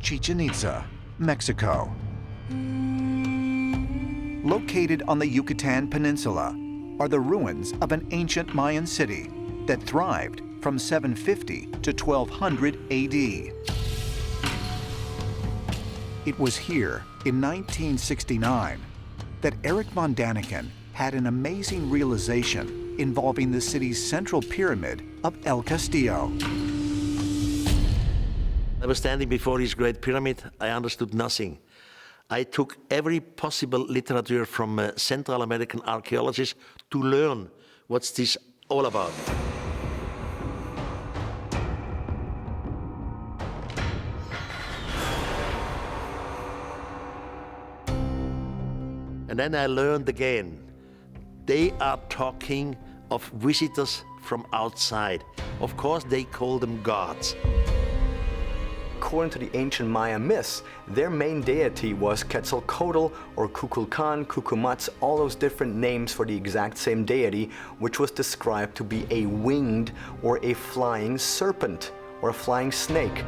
Chichen Itza, Mexico. Located on the Yucatan Peninsula are the ruins of an ancient Mayan city that thrived from 750 to 1200 AD. It was here in 1969 that Erich von Däniken had an amazing realization involving the city's central pyramid of El Castillo. I was standing before this great pyramid. I understood nothing. I took every possible literature from Central American archaeologists to learn what's this all about. And then I learned again, they are talking of visitors from outside. Of course, they call them gods. According to the ancient Maya myths, their main deity was Quetzalcoatl or Kukulkan, Cucumatz, all those different names for the exact same deity, which was described to be a winged or a flying serpent or a flying snake.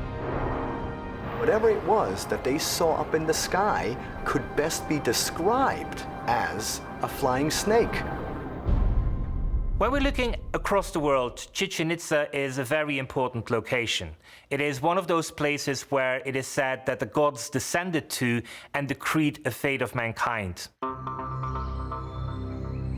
Whatever it was that they saw up in the sky could best be described as a flying snake. When we're looking across the world, Chichen Itza is a very important location. It is one of those places where it is said that the gods descended to and decreed a fate of mankind.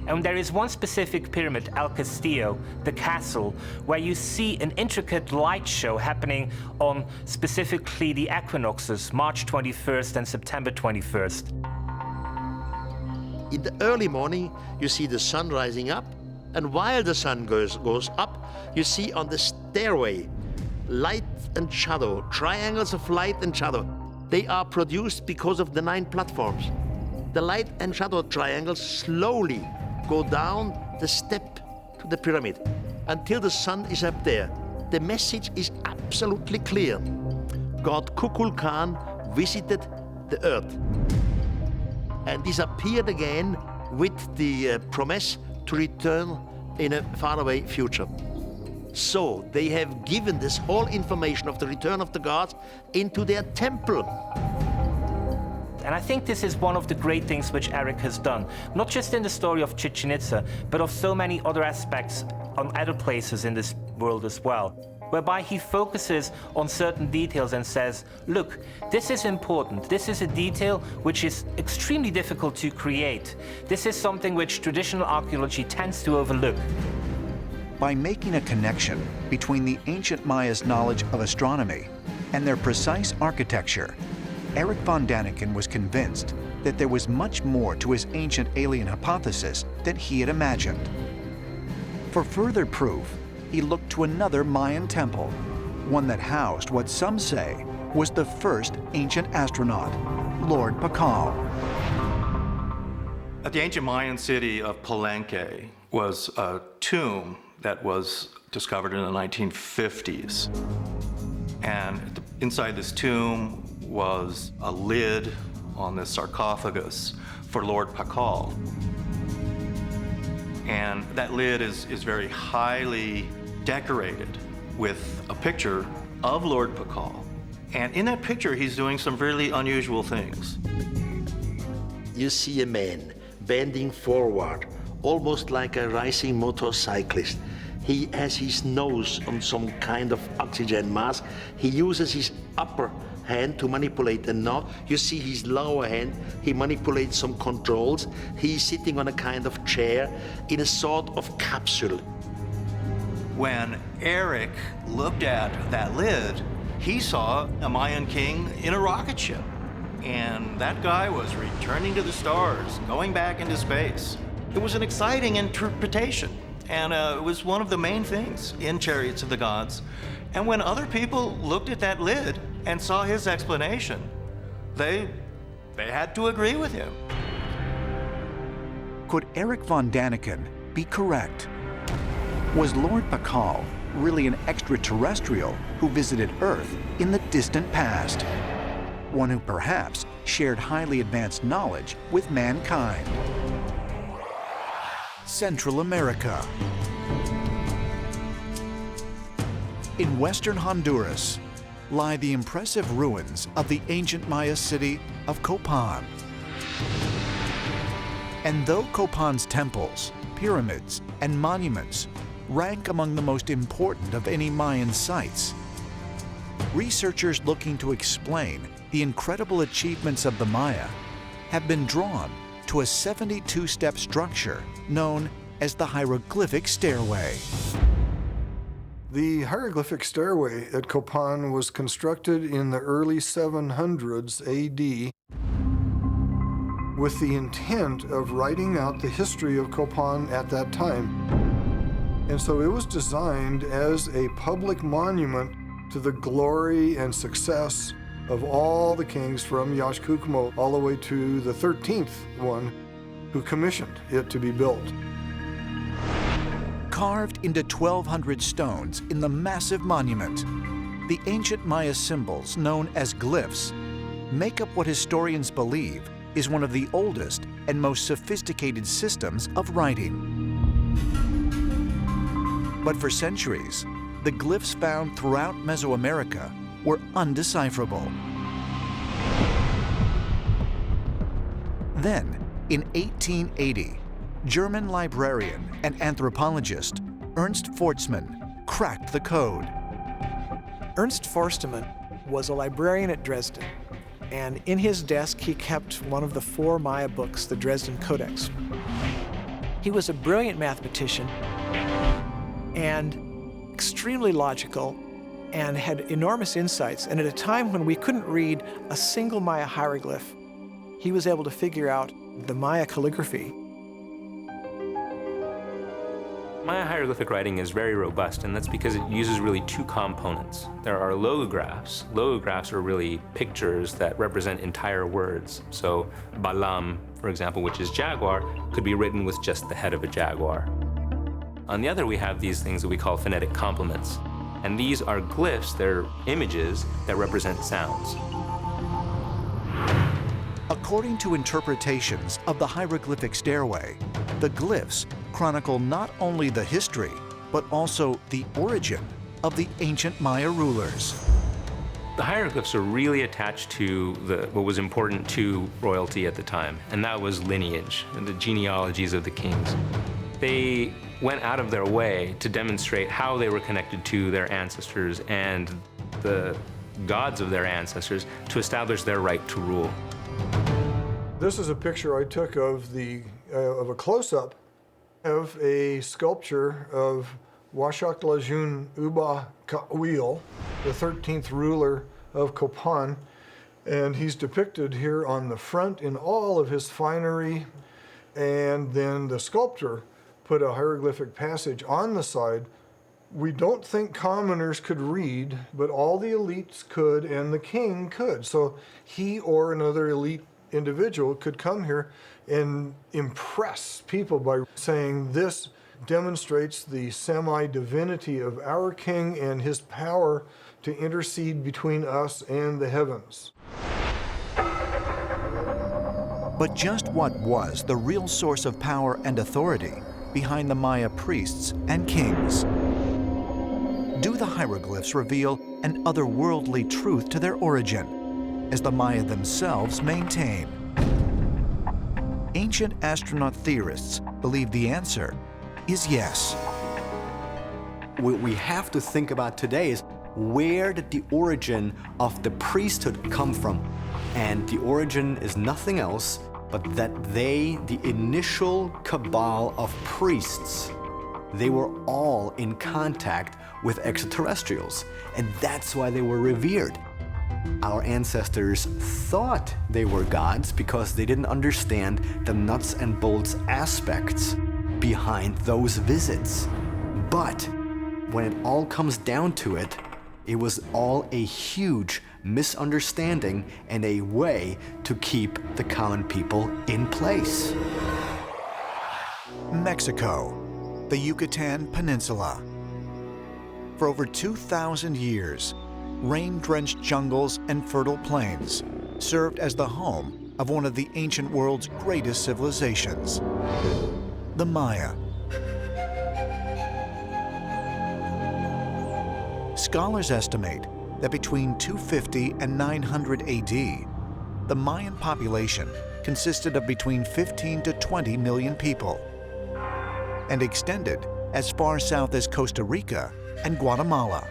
And there is one specific pyramid, El Castillo, the castle, where you see an intricate light show happening on specifically the equinoxes, March 21st and September 21st. In the early morning, you see the sun rising up, and while the sun goes up, you see on the stairway light and shadow, triangles of light and shadow. They are produced because of the 9 platforms. The light and shadow triangles slowly go down the step to the pyramid until the sun is up there. The message is absolutely clear. God Kukulkan visited the earth and disappeared again with the promise to return in a faraway future. So they have given this whole information of the return of the gods into their temple. And I think this is one of the great things which Erich has done, not just in the story of Chichen Itza, but of so many other aspects on other places in this world as well, whereby he focuses on certain details and says, look, this is important. This is a detail which is extremely difficult to create. This is something which traditional archaeology tends to overlook. By making a connection between the ancient Maya's knowledge of astronomy and their precise architecture, Erich von Däniken was convinced that there was much more to his ancient alien hypothesis than he had imagined. For further proof, he looked to another Mayan temple, one that housed what some say was the first ancient astronaut, Lord Pakal. At the ancient Mayan city of Palenque was a tomb that was discovered in the 1950s. And inside this tomb was a lid on this sarcophagus for Lord Pakal. And that lid is very highly decorated with a picture of Lord Pakal. And in that picture, he's doing some really unusual things. You see a man bending forward, almost like a racing motorcyclist. He has his nose on some kind of oxygen mask. He uses his upper hand to manipulate the knob. You see his lower hand, he manipulates some controls. He's sitting on a kind of chair in a sort of capsule. When Erich looked at that lid, he saw a Mayan king in a rocket ship. And that guy was returning to the stars, going back into space. It was an exciting interpretation. And it was one of the main things in Chariots of the Gods. And when other people looked at that lid and saw his explanation, they had to agree with him. Could Erich von Däniken be correct? Was Lord Pakal really an extraterrestrial who visited Earth in the distant past? One who perhaps shared highly advanced knowledge with mankind. Central America. In western Honduras, lie the impressive ruins of the ancient Maya city of Copan. And though Copan's temples, pyramids, and monuments rank among the most important of any Mayan sites, researchers looking to explain the incredible achievements of the Maya have been drawn to a 72-step structure known as the hieroglyphic stairway. The hieroglyphic stairway at Copan was constructed in the early 700s AD with the intent of writing out the history of Copan at that time. And so it was designed as a public monument to the glory and success of all the kings from Yaxcucmo all the way to the 13th one who commissioned it to be built. Carved into 1,200 stones in the massive monument, the ancient Maya symbols known as glyphs make up what historians believe is one of the oldest and most sophisticated systems of writing. But for centuries, the glyphs found throughout Mesoamerica were undecipherable. Then, in 1880, German librarian and anthropologist Ernst Forstmann cracked the code. Ernst Forstmann was a librarian at Dresden, and in his desk he kept one of the 4 Maya books, the Dresden Codex. He was a brilliant mathematician and extremely logical and had enormous insights. And at a time when we couldn't read a single Maya hieroglyph, he was able to figure out the Maya calligraphy. Maya hieroglyphic writing is very robust, and that's because it uses really 2 components. There are logographs. Logographs are really pictures that represent entire words. So balam, for example, which is jaguar, could be written with just the head of a jaguar. On the other, we have these things that we call phonetic complements. And these are glyphs, they're images that represent sounds. According to interpretations of the hieroglyphic stairway, the glyphs chronicle not only the history, but also the origin of the ancient Maya rulers. The hieroglyphs are really attached to what was important to royalty at the time, and that was lineage and the genealogies of the kings. They went out of their way to demonstrate how they were connected to their ancestors and the gods of their ancestors to establish their right to rule. This is a picture I took of a close-up of a sculpture of Washaklajun Uba Ka'wil, the 13th ruler of Copan, and he's depicted here on the front in all of his finery, and then the sculptor put a hieroglyphic passage on the side. We don't think commoners could read, but all the elites could, and the king could. So he or another elite individual could come here and impress people by saying this demonstrates the semi-divinity of our king and his power to intercede between us and the heavens. But just what was the real source of power and authority behind the Maya priests and kings? Do the hieroglyphs reveal an otherworldly truth to their origin, as the Maya themselves maintain? Ancient astronaut theorists believe the answer is yes. What we have to think about today is, where did the origin of the priesthood come from? And the origin is nothing else but that they, the initial cabal of priests, they were all in contact with extraterrestrials, and that's why they were revered. Our ancestors thought they were gods because they didn't understand the nuts and bolts aspects behind those visits. But when it all comes down to it, it was all a huge misunderstanding and a way to keep the common people in place. Mexico, the Yucatan Peninsula. For over 2,000 years, rain-drenched jungles and fertile plains served as the home of one of the ancient world's greatest civilizations, the Maya. Scholars estimate that between 250 and 900 AD, the Mayan population consisted of between 15 to 20 million people and extended as far south as Costa Rica and Guatemala.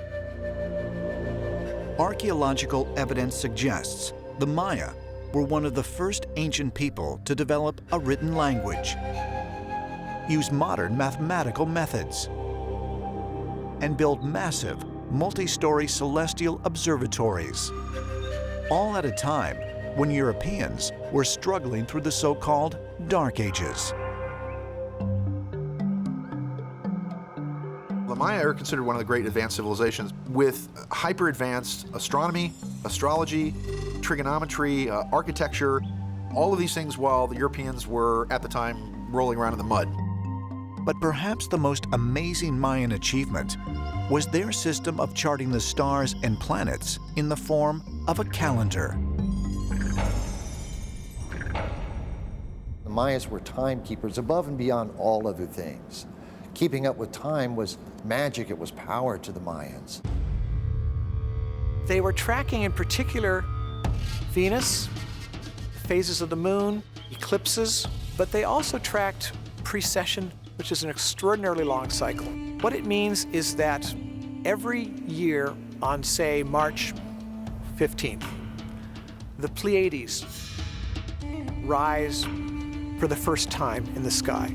Archaeological evidence suggests the Maya were one of the first ancient people to develop a written language, use modern mathematical methods, and build massive, multi-story celestial observatories, all at a time when Europeans were struggling through the so-called Dark Ages. The Maya are considered one of the great advanced civilizations with hyper-advanced astronomy, astrology, trigonometry, architecture, all of these things while the Europeans were, at the time, rolling around in the mud. But perhaps the most amazing Mayan achievement was their system of charting the stars and planets in the form of a calendar. The Mayas were timekeepers above and beyond all other things. Keeping up with time was magic, it was power to the Mayans. They were tracking in particular Venus, phases of the moon, eclipses, but they also tracked precession, which is an extraordinarily long cycle. What it means is that every year on, say, March 15th, the Pleiades rise for the first time in the sky.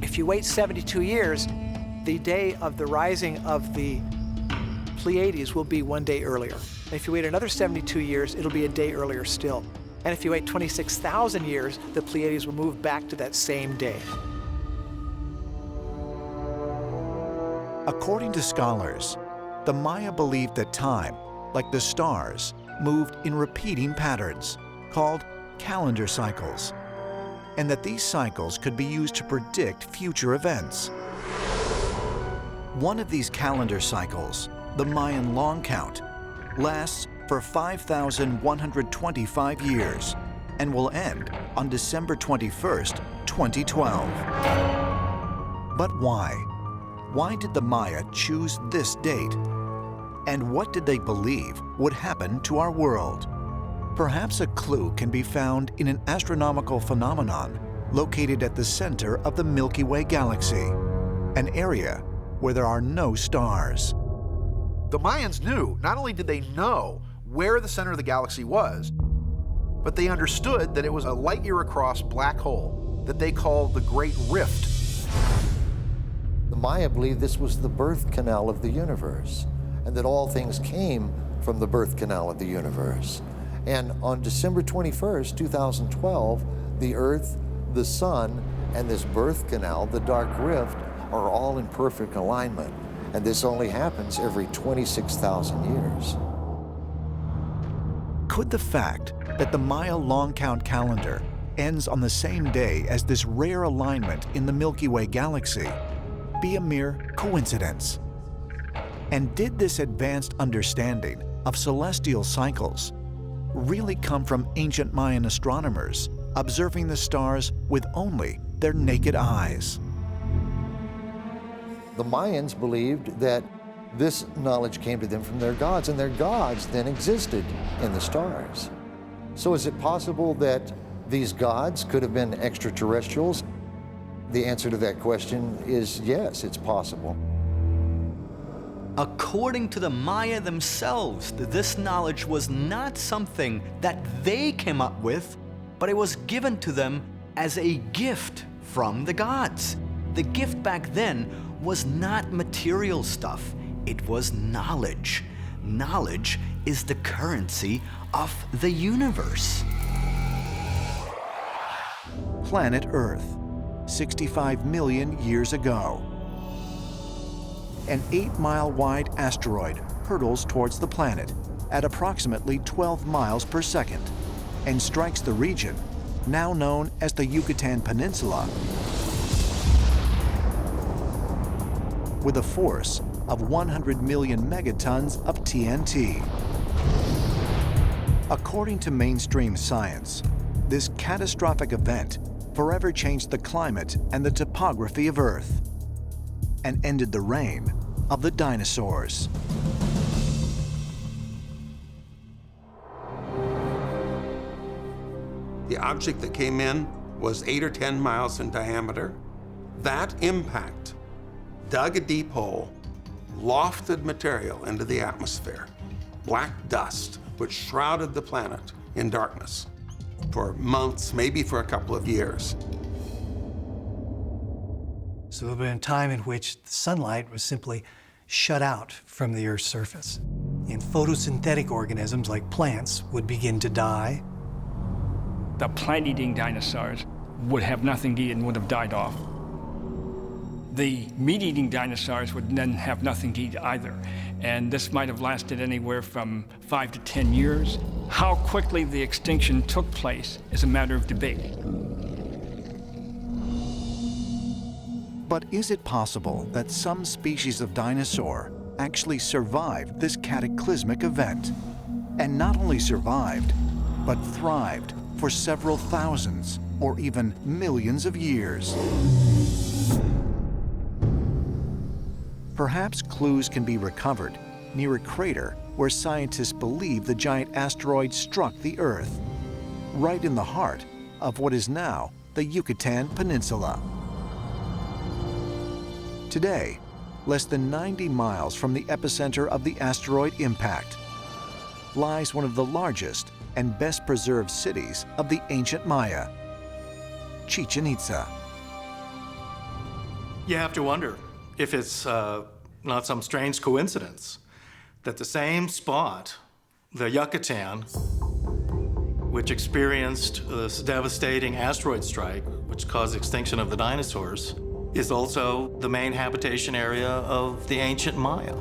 If you wait 72 years, the day of the rising of the Pleiades will be one day earlier. And if you wait another 72 years, it'll be a day earlier still. And if you wait 26,000 years, the Pleiades will move back to that same day. According to scholars, the Maya believed that time, like the stars, moved in repeating patterns, called calendar cycles, and that these cycles could be used to predict future events. One of these calendar cycles, the Mayan long count, lasts for 5,125 years and will end on December 21st, 2012. But why? Why did the Maya choose this date? And what did they believe would happen to our world? Perhaps a clue can be found in an astronomical phenomenon located at the center of the Milky Way galaxy, an area where there are no stars. The Mayans knew, not only did they know where the center of the galaxy was, but they understood that it was a light-year across black hole that they called the Great Rift. The Maya believed this was the birth canal of the universe, and that all things came from the birth canal of the universe. And on December 21st, 2012, the Earth, the Sun, and this birth canal, the Dark Rift, are all in perfect alignment. And this only happens every 26,000 years. Could the fact that the Maya long count calendar ends on the same day as this rare alignment in the Milky Way galaxy be a mere coincidence? And did this advanced understanding of celestial cycles really come from ancient Mayan astronomers observing the stars with only their naked eyes? The Mayans believed that this knowledge came to them from their gods, and their gods then existed in the stars. So is it possible that these gods could have been extraterrestrials? The answer to that question is yes, it's possible. According to the Maya themselves, this knowledge was not something that they came up with, but it was given to them as a gift from the gods. The gift back then was not material stuff, it was knowledge. Knowledge is the currency of the universe. Planet Earth, 65 million years ago. An 8-mile wide asteroid hurtles towards the planet at approximately 12 miles per second and strikes the region now known as the Yucatan Peninsula with a force of 100 million megatons of TNT. According to mainstream science, this catastrophic event forever changed the climate and the topography of Earth and ended the reign of the dinosaurs. The object that came in was 8 or 10 miles in diameter. That impact dug a deep hole, lofted material into the atmosphere, black dust, which shrouded the planet in darkness for months, maybe for a couple of years. So there had been a time in which the sunlight was simply shut out from the Earth's surface. And photosynthetic organisms like plants would begin to die. The plant-eating dinosaurs would have nothing to eat and would have died off. The meat-eating dinosaurs would then have nothing to eat either. And this might have lasted anywhere from 5 to 10 years. How quickly the extinction took place is a matter of debate. But is it possible that some species of dinosaur actually survived this cataclysmic event? And not only survived, but thrived for several thousands or even millions of years? Perhaps clues can be recovered near a crater where scientists believe the giant asteroid struck the Earth, right in the heart of what is now the Yucatan Peninsula. Today, less than 90 miles from the epicenter of the asteroid impact, lies one of the largest and best preserved cities of the ancient Maya, Chichen Itza. You have to wonder if it's not some strange coincidence that the same spot, the Yucatan, which experienced this devastating asteroid strike, which caused extinction of the dinosaurs, is also the main habitation area of the ancient Maya.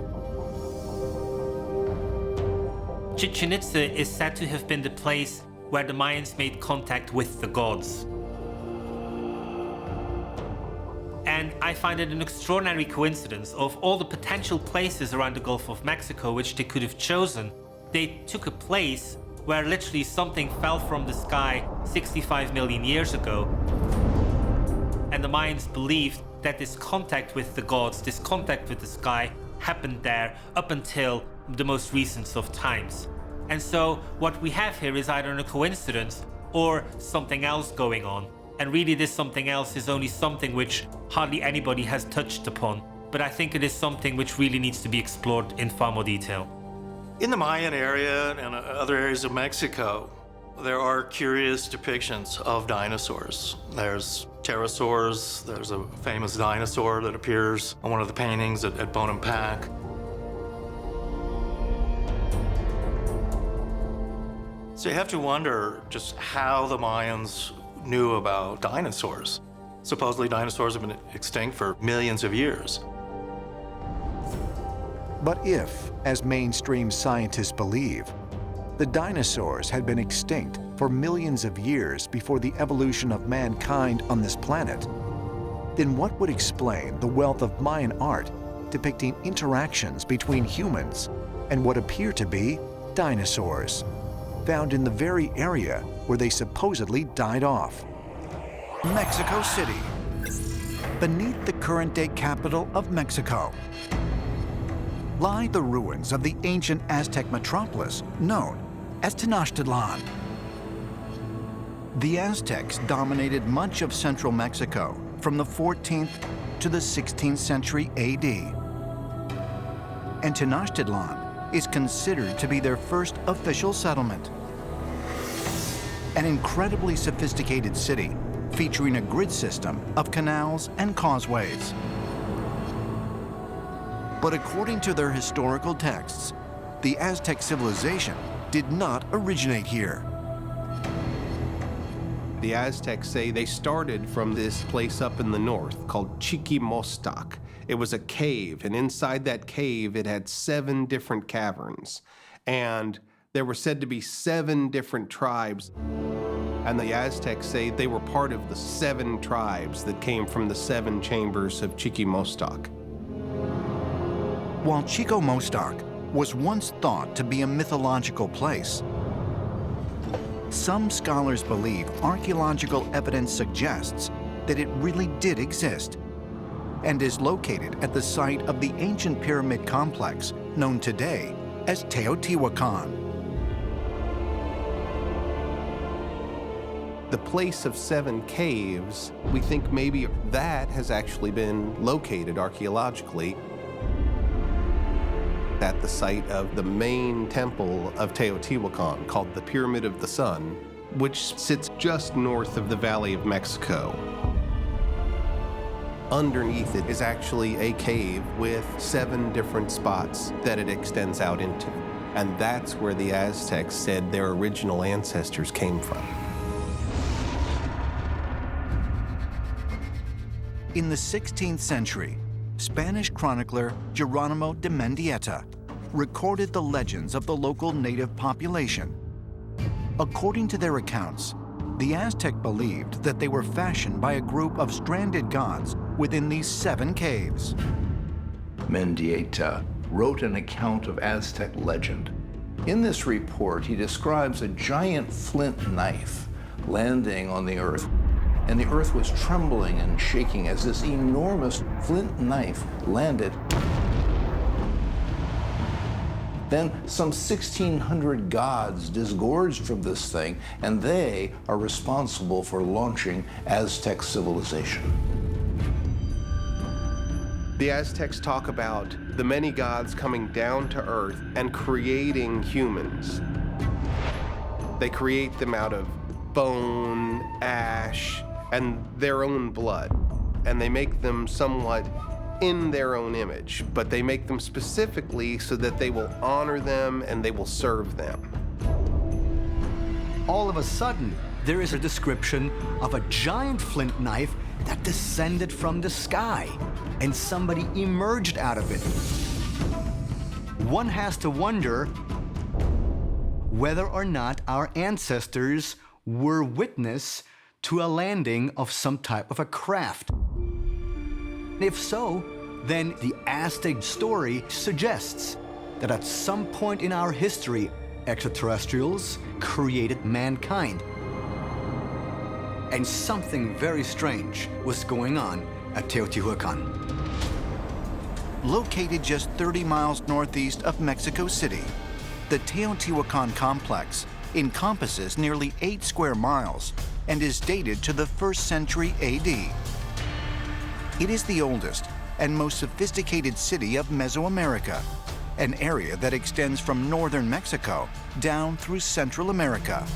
Chichen Itza is said to have been the place where the Mayans made contact with the gods. And I find it an extraordinary coincidence. Of all the potential places around the Gulf of Mexico which they could have chosen, they took a place where literally something fell from the sky 65 million years ago. And the Mayans believed that this contact with the gods, this contact with the sky, happened there up until the most recent of times. And so what we have here is either a coincidence or something else going on. And really this something else is only something which hardly anybody has touched upon. But I think it is something which really needs to be explored in far more detail. In the Mayan area and other areas of Mexico, there are curious depictions of dinosaurs. There's pterosaurs, there's a famous dinosaur that appears on one of the paintings at Bonampak. So you have to wonder just how the Mayans knew about dinosaurs. Supposedly dinosaurs have been extinct for millions of years. But if, as mainstream scientists believe, the dinosaurs had been extinct for millions of years before the evolution of mankind on this planet, then what would explain the wealth of Mayan art depicting interactions between humans and what appear to be dinosaurs, found in the very area where they supposedly died off? Mexico City, beneath the current-day capital of Mexico, lie the ruins of the ancient Aztec metropolis known as Tenochtitlan. The Aztecs dominated much of central Mexico from the 14th to the 16th century AD. And Tenochtitlan is considered to be their first official settlement. An incredibly sophisticated city featuring a grid system of canals and causeways. But according to their historical texts, the Aztec civilization did not originate here. The Aztecs say they started from this place up in the north called Chiquimostoc. It was a cave, and inside that cave it had 7 different caverns. And there were said to be 7 different tribes. And the Aztecs say they were part of the 7 tribes that came from the 7 chambers of Chiquimostoc. While Chiquimostoc was once thought to be a mythological place, some scholars believe archaeological evidence suggests that it really did exist and is located at the site of the ancient pyramid complex known today as Teotihuacan. The place of 7 caves, we think maybe that has actually been located archaeologically at the site of the main temple of Teotihuacan, called the Pyramid of the Sun, which sits just north of the Valley of Mexico. Underneath it is actually a cave with 7 different spots that it extends out into. And that's where the Aztecs said their original ancestors came from. In the 16th century, Spanish chronicler Geronimo de Mendieta recorded the legends of the local native population. According to their accounts, the Aztec believed that they were fashioned by a group of stranded gods within these 7 caves. Mendieta wrote an account of Aztec legend. In this report, he describes a giant flint knife landing on the earth, and the earth was trembling and shaking as this enormous flint knife landed. Then some 1,600 gods disgorged from this thing, and they are responsible for launching Aztec civilization. The Aztecs talk about the many gods coming down to earth and creating humans. They create them out of bone, ash, and their own blood. And they make them somewhat in their own image, but they make them specifically so that they will honor them and they will serve them. All of a sudden, there is a description of a giant flint knife that descended from the sky, and somebody emerged out of it. One has to wonder whether or not our ancestors were witness to a landing of some type of a craft. If so, then the Aztec story suggests that at some point in our history, extraterrestrials created mankind. And something very strange was going on at Teotihuacan. Located just 30 miles northeast of Mexico City, the Teotihuacan complex encompasses nearly 8 square miles and is dated to the 1st century AD. It is the oldest and most sophisticated city of Mesoamerica, an area that extends from northern Mexico down through Central America.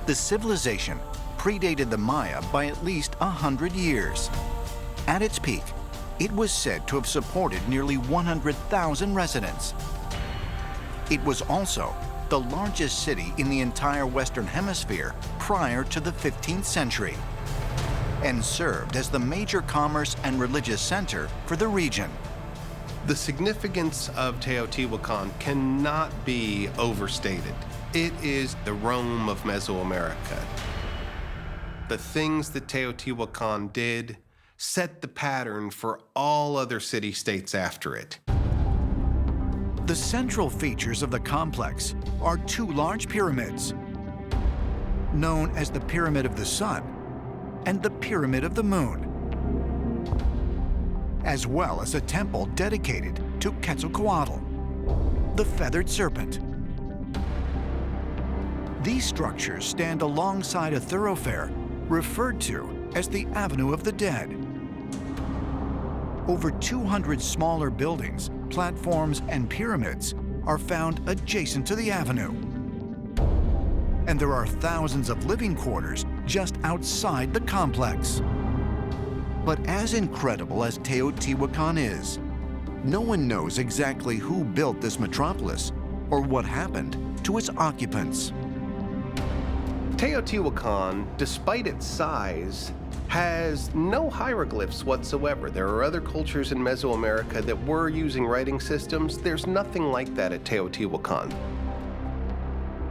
The civilization predated the Maya by at least 100 years. At its peak, it was said to have supported nearly 100,000 residents. It was also the largest city in the entire Western Hemisphere prior to the 15th century, and served as the major commerce and religious center for the region. The significance of Teotihuacan cannot be overstated. It is the Rome of Mesoamerica. The things that Teotihuacan did set the pattern for all other city-states after it. The central features of the complex are 2 large pyramids, known as the Pyramid of the Sun and the Pyramid of the Moon, as well as a temple dedicated to Quetzalcoatl, the feathered serpent. These structures stand alongside a thoroughfare referred to as the Avenue of the Dead. Over 200 smaller buildings, platforms, and pyramids are found adjacent to the avenue. And there are thousands of living quarters just outside the complex. But as incredible as Teotihuacan is, no one knows exactly who built this metropolis or what happened to its occupants. Teotihuacan, despite its size, has no hieroglyphs whatsoever. There are other cultures in Mesoamerica that were using writing systems. There's nothing like that at Teotihuacan.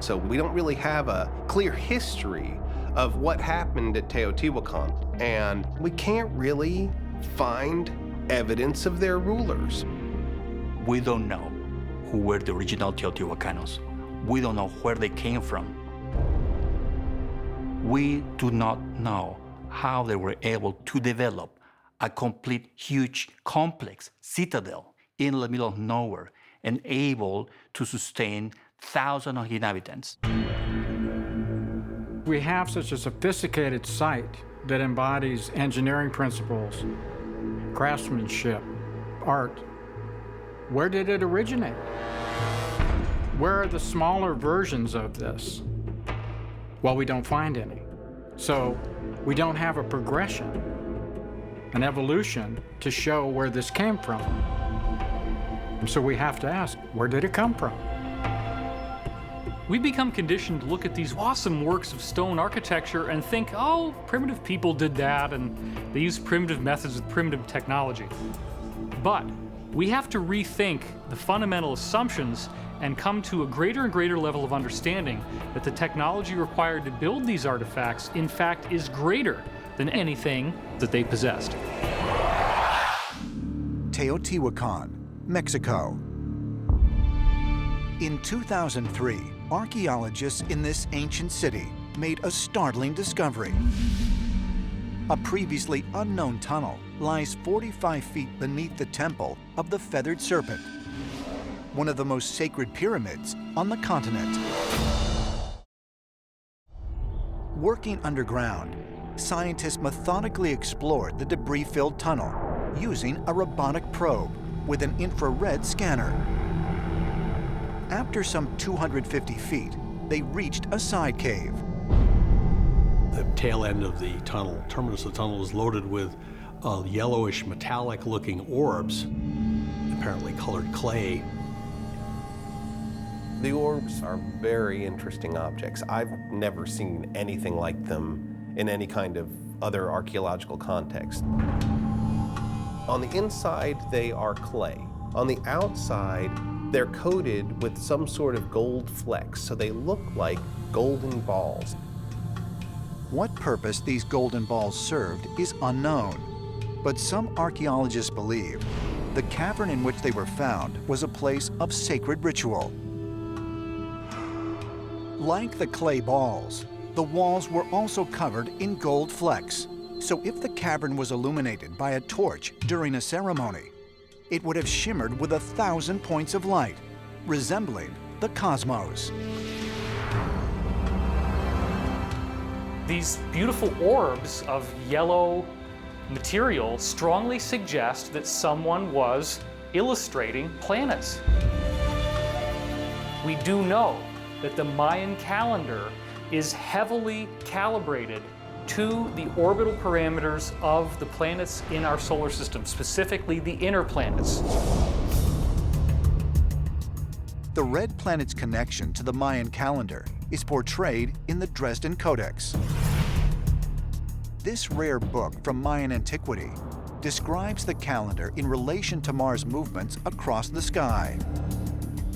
So we don't really have a clear history of what happened at Teotihuacan, and we can't really find evidence of their rulers. We don't know who were the original Teotihuacanos. We don't know where they came from. We do not know how they were able to develop a complete, huge, complex citadel in the middle of nowhere and able to sustain thousands of inhabitants. We have such a sophisticated site that embodies engineering principles, craftsmanship, art. Where did it originate? Where are the smaller versions of this? Well, we don't find any. So we don't have a progression, an evolution to show where this came from. And so we have to ask, where did it come from? We become conditioned to look at these awesome works of stone architecture and think, oh, primitive people did that, and they used primitive methods with primitive technology. But we have to rethink the fundamental assumptions and come to a greater and greater level of understanding that the technology required to build these artifacts, in fact, is greater than anything that they possessed. Teotihuacan, Mexico. In 2003, archaeologists in this ancient city made a startling discovery. A previously unknown tunnel lies 45 feet beneath the temple of the Feathered Serpent, one of the most sacred pyramids on the continent. Working underground, scientists methodically explored the debris-filled tunnel using a robotic probe with an infrared scanner. After some 250 feet, they reached a side cave. The tail end of the tunnel, terminus of the tunnel, is loaded with yellowish metallic-looking orbs, apparently colored clay. The orbs are very interesting objects. I've never seen anything like them in any kind of other archaeological context. On the inside, they are clay. On the outside, they're coated with some sort of gold flecks, so they look like golden balls. What purpose these golden balls served is unknown, but some archaeologists believe the cavern in which they were found was a place of sacred ritual. Like the clay balls, the walls were also covered in gold flecks, so if the cavern was illuminated by a torch during a ceremony, it would have shimmered with 1,000 points of light, resembling the cosmos. These beautiful orbs of yellow material strongly suggest that someone was illustrating planets. We do know that the Mayan calendar is heavily calibrated to the orbital parameters of the planets in our solar system, specifically the inner planets. The red planet's connection to the Mayan calendar is portrayed in the Dresden Codex. This rare book from Mayan antiquity describes the calendar in relation to Mars' movements across the sky.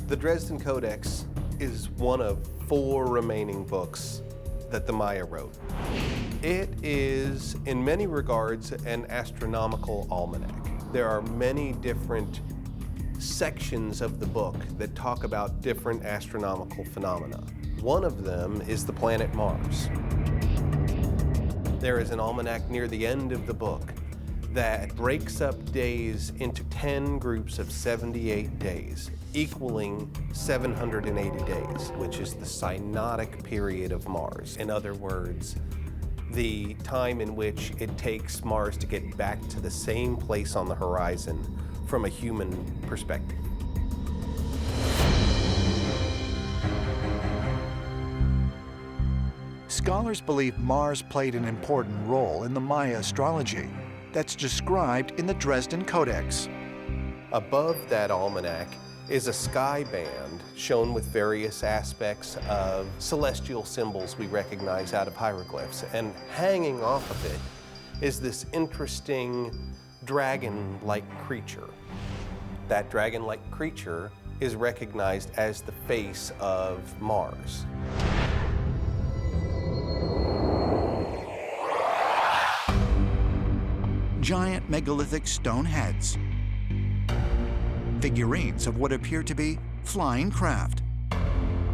The Dresden Codex is one of 4 remaining books that the Maya wrote. It is, in many regards, an astronomical almanac. There are many different sections of the book that talk about different astronomical phenomena. One of them is the planet Mars. There is an almanac near the end of the book that breaks up days into 10 groups of 78 days, equaling 780 days, which is the synodic period of Mars. In other words, the time in which it takes Mars to get back to the same place on the horizon from a human perspective. Scholars believe Mars played an important role in the Maya astrology that's described in the Dresden Codex. Above that almanac is a sky band shown with various aspects of celestial symbols we recognize out of hieroglyphs. And hanging off of it is this interesting dragon-like creature. That dragon-like creature is recognized as the face of Mars. Giant megalithic stone heads, figurines of what appear to be flying craft,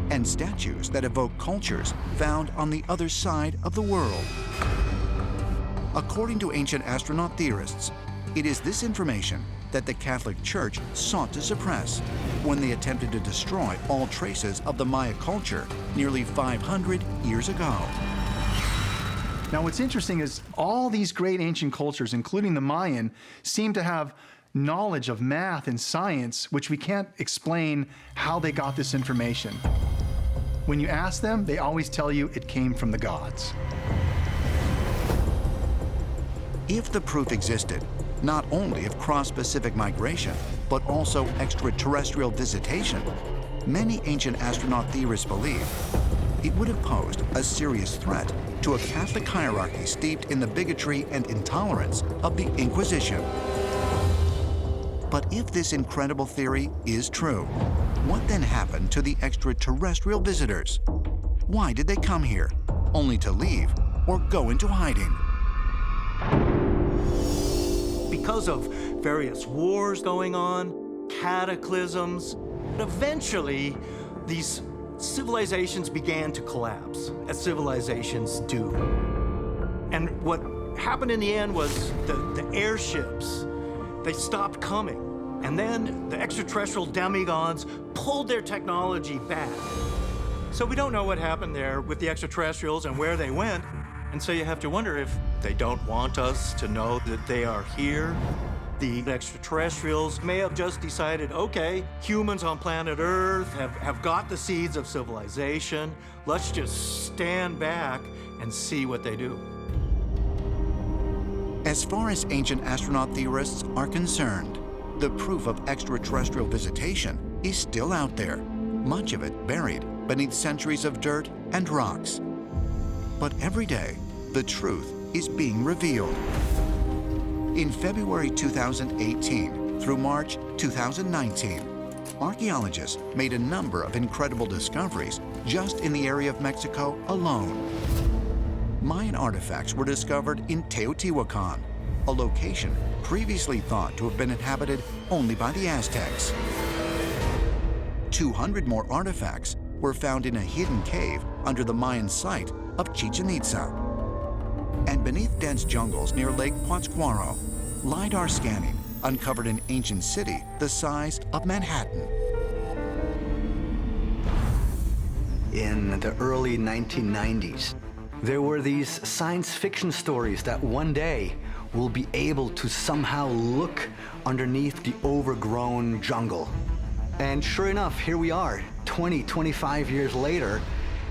and statues that evoke cultures found on the other side of the world. According to ancient astronaut theorists, it is this information that the Catholic Church sought to suppress when they attempted to destroy all traces of the Maya culture nearly 500 years ago. Now, what's interesting is all these great ancient cultures, including the Mayan, seem to have knowledge of math and science, which we can't explain how they got this information. When you ask them, they always tell you it came from the gods. If the proof existed, not only of cross-Pacific migration, but also extraterrestrial visitation, many ancient astronaut theorists believe it would have posed a serious threat to a Catholic hierarchy steeped in the bigotry and intolerance of the Inquisition. But if this incredible theory is true, what then happened to the extraterrestrial visitors? Why did they come here, only to leave or go into hiding? Because of various wars going on, cataclysms, eventually these civilizations began to collapse, as civilizations do. And what happened in the end was the airships, they stopped coming. And then the extraterrestrial demigods pulled their technology back. So we don't know what happened there with the extraterrestrials and where they went. And so you have to wonder if they don't want us to know that they are here. The extraterrestrials may have just decided, okay, humans on planet Earth have got the seeds of civilization. Let's just stand back and see what they do. As far as ancient astronaut theorists are concerned, the proof of extraterrestrial visitation is still out there, much of it buried beneath centuries of dirt and rocks. But every day, the truth is being revealed. In February 2018 through March 2019, archaeologists made a number of incredible discoveries just in the area of Mexico alone. Mayan artifacts were discovered in Teotihuacan, a location previously thought to have been inhabited only by the Aztecs. 200 more artifacts were found in a hidden cave under the Mayan site of Chichen Itza. And beneath dense jungles near Lake Pátzcuaro, LiDAR scanning uncovered an ancient city the size of Manhattan. In the early 1990s, there were these science fiction stories that one day we'll be able to somehow look underneath the overgrown jungle. And sure enough, here we are, 25 years later,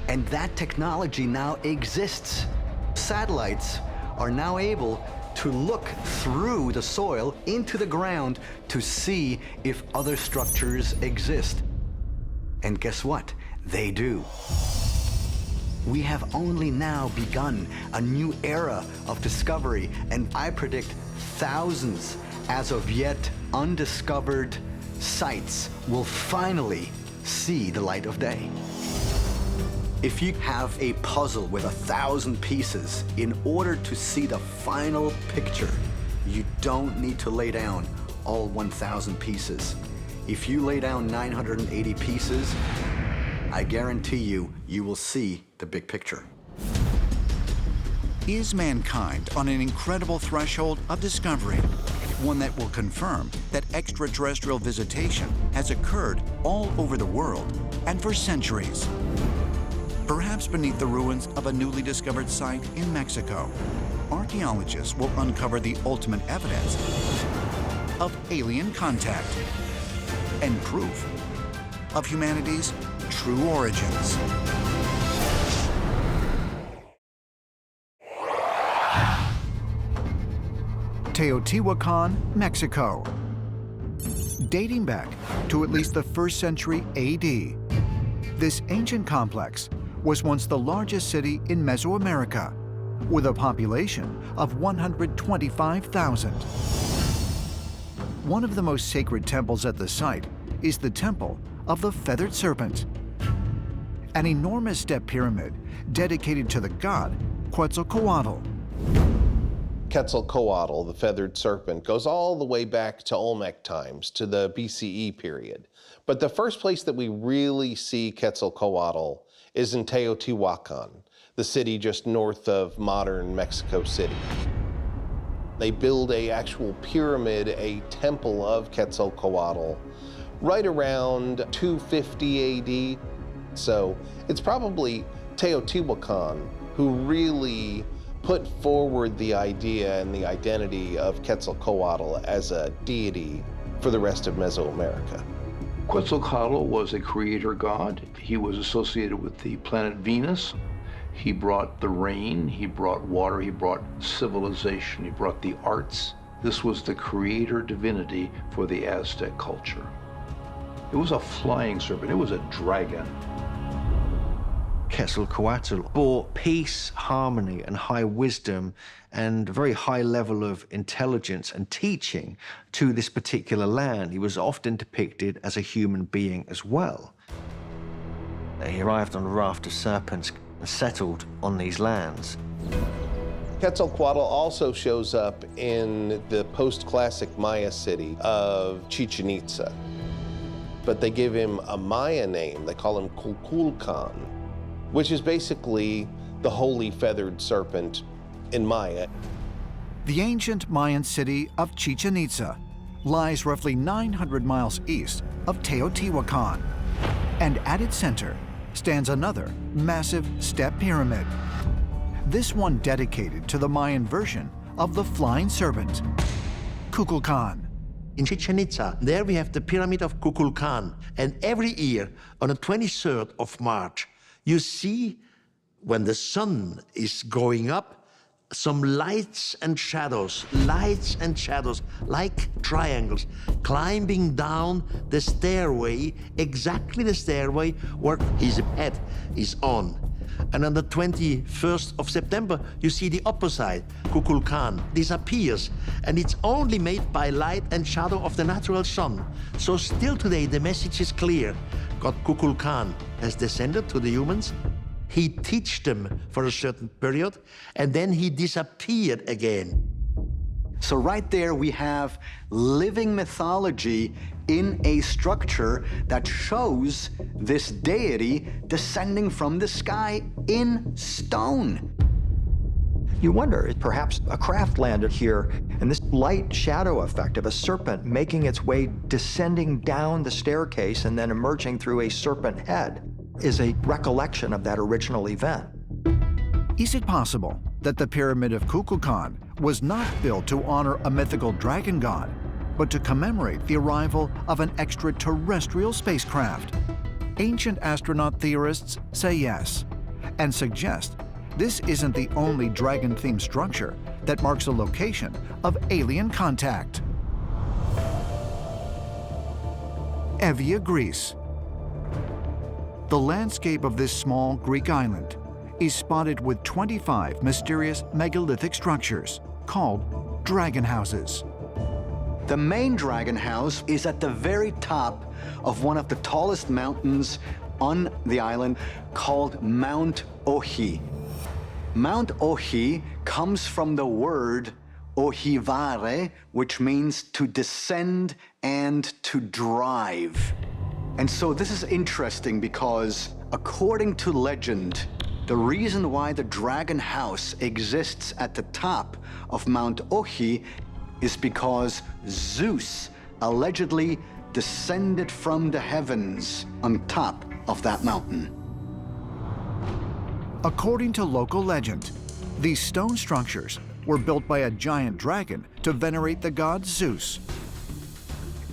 and that technology now exists. Satellites are now able to look through the soil into the ground to see if other structures exist. And guess what? They do. We have only now begun a new era of discovery, and I predict thousands as of yet undiscovered sites will finally see the light of day. If you have a puzzle with 1,000 pieces, in order to see the final picture, you don't need to lay down all 1,000 pieces. If you lay down 980 pieces, I guarantee you, you will see the big picture. Is mankind on an incredible threshold of discovery? One that will confirm that extraterrestrial visitation has occurred all over the world and for centuries. Perhaps beneath the ruins of a newly discovered site in Mexico, archaeologists will uncover the ultimate evidence of alien contact and proof of humanity's true origins. Teotihuacan, Mexico. Dating back to at least the 1st century AD, this ancient complex was once the largest city in Mesoamerica, with a population of 125,000. One of the most sacred temples at the site is the Temple of the Feathered Serpent, an enormous step pyramid dedicated to the god Quetzalcoatl. Quetzalcoatl, the feathered serpent, goes all the way back to Olmec times, to the BCE period. But the first place that we really see Quetzalcoatl is in Teotihuacan, the city just north of modern Mexico City. They build an actual pyramid, a temple of Quetzalcoatl, right around 250 AD. So it's probably Teotihuacan who really put forward the idea and the identity of Quetzalcoatl as a deity for the rest of Mesoamerica. Quetzalcoatl was a creator god. He was associated with the planet Venus. He brought the rain, he brought water, he brought civilization, he brought the arts. This was the creator divinity for the Aztec culture. It was a flying serpent, it was a dragon. Quetzalcoatl brought peace, harmony, and high wisdom and a very high level of intelligence and teaching to this particular land. He was often depicted as a human being as well. He arrived on a raft of serpents and settled on these lands. Quetzalcoatl also shows up in the post-classic Maya city of Chichen Itza. But they give him a Maya name. They call him Kukulkan, which is basically the holy feathered serpent in Maya. The ancient Mayan city of Chichen Itza lies roughly 900 miles east of Teotihuacan, and at its center stands another massive step pyramid, this one dedicated to the Mayan version of the flying serpent, Kukulkan. In Chichen Itza, there we have the Pyramid of Kukulkan, and every year on the 23rd of March, you see when the sun is going up, some lights and shadows, like triangles, climbing down the stairway, exactly the stairway where his head is on. And on the 21st of September, you see the opposite, Kukulkan, disappears, and it's only made by light and shadow of the natural sun. So still today, the message is clear. God Kukulkan has descended to the humans. He taught them for a certain period, and then he disappeared again. So right there we have living mythology in a structure that shows this deity descending from the sky in stone. You wonder if perhaps a craft landed here, and this light shadow effect of a serpent making its way descending down the staircase and then emerging through a serpent head is a recollection of that original event. Is it possible that the Pyramid of Kukulkan was not built to honor a mythical dragon god, but to commemorate the arrival of an extraterrestrial spacecraft? Ancient astronaut theorists say yes, and suggest this isn't the only dragon-themed structure that marks a location of alien contact. Evia, Greece. The landscape of this small Greek island is spotted with 25 mysterious megalithic structures called dragon houses. The main dragon house is at the very top of one of the tallest mountains on the island called Mount Ohi. Mount Ohi comes from the word ohivare, which means to descend and to drive. And so this is interesting because, according to legend, the reason why the dragon house exists at the top of Mount Ohi is because Zeus allegedly descended from the heavens on top of that mountain. According to local legend, these stone structures were built by a giant dragon to venerate the god Zeus.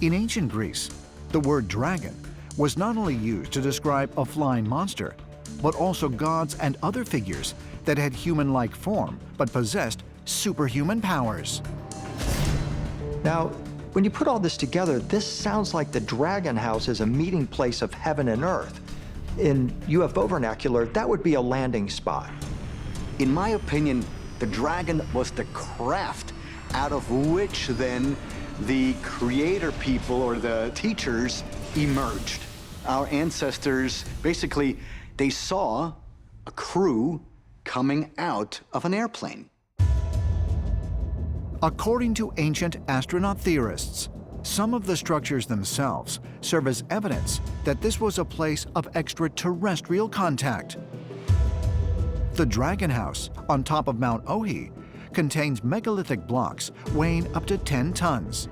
In ancient Greece, the word dragon was not only used to describe a flying monster, but also gods and other figures that had human-like form but possessed superhuman powers. Now, when you put all this together, this sounds like the dragon house is a meeting place of heaven and earth. In UFO vernacular, that would be a landing spot. In my opinion, the dragon was the craft out of which then the creator people or the teachers emerged. Our ancestors, basically, they saw a crew coming out of an airplane. According to ancient astronaut theorists, some of the structures themselves serve as evidence that this was a place of extraterrestrial contact. The Dragon House on top of Mount Ohi contains megalithic blocks weighing up to 10 tons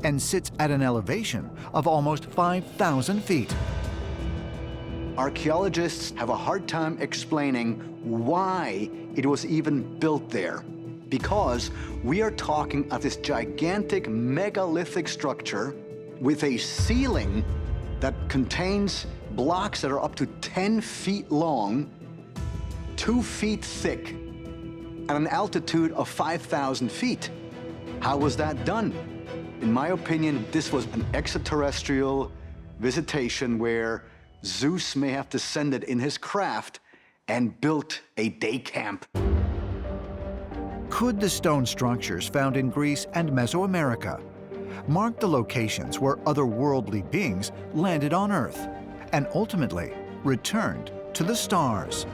and sits at an elevation of almost 5,000 feet. Archaeologists have a hard time explaining why it was even built there, because we are talking of this gigantic megalithic structure with a ceiling that contains blocks that are up to 10 feet long, 2 feet thick, at an altitude of 5,000 feet. How was that done? In my opinion, this was an extraterrestrial visitation where Zeus may have descended in his craft and built a day camp. Could the stone structures found in Greece and Mesoamerica mark the locations where otherworldly beings landed on Earth and ultimately returned to the stars?